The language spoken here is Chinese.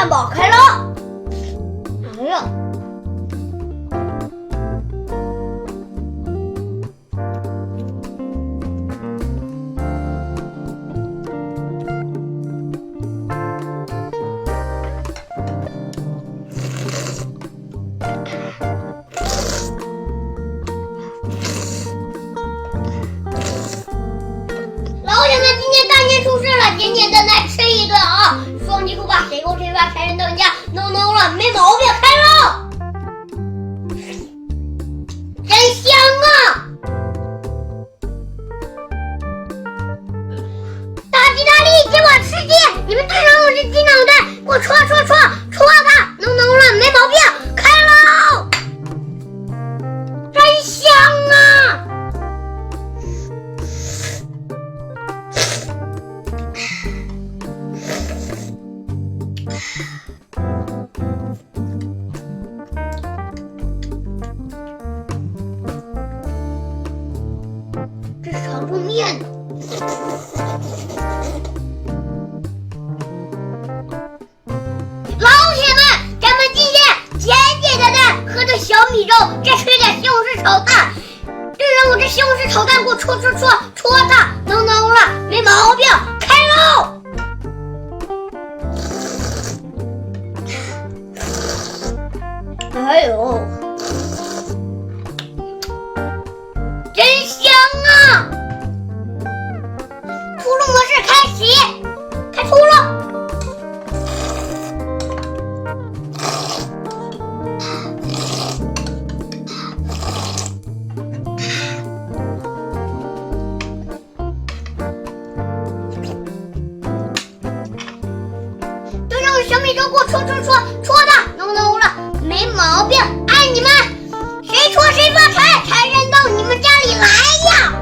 汉堡开了。哎呀！简简单单吃一顿啊！双击出发，谁够谁发，谁人到人家，no 了，没毛病，开喽！真香啊！大吉大利，接管世界！你们对上我这金脑袋，给我戳他 ，no 了，没毛病，开喽！真香啊！这是长寿面呢。老铁们，咱们今天简简单单喝着小米粥，再吃点西红柿炒蛋。对上我这西红柿炒蛋，给我戳它 ，no 了，没毛病，开喽！哎呦，真香啊！出入模式开启，开出了。对上我小米粥，给我戳它 ，no 了。没毛病，爱你们，谁戳谁发财，财神到你们家里来呀！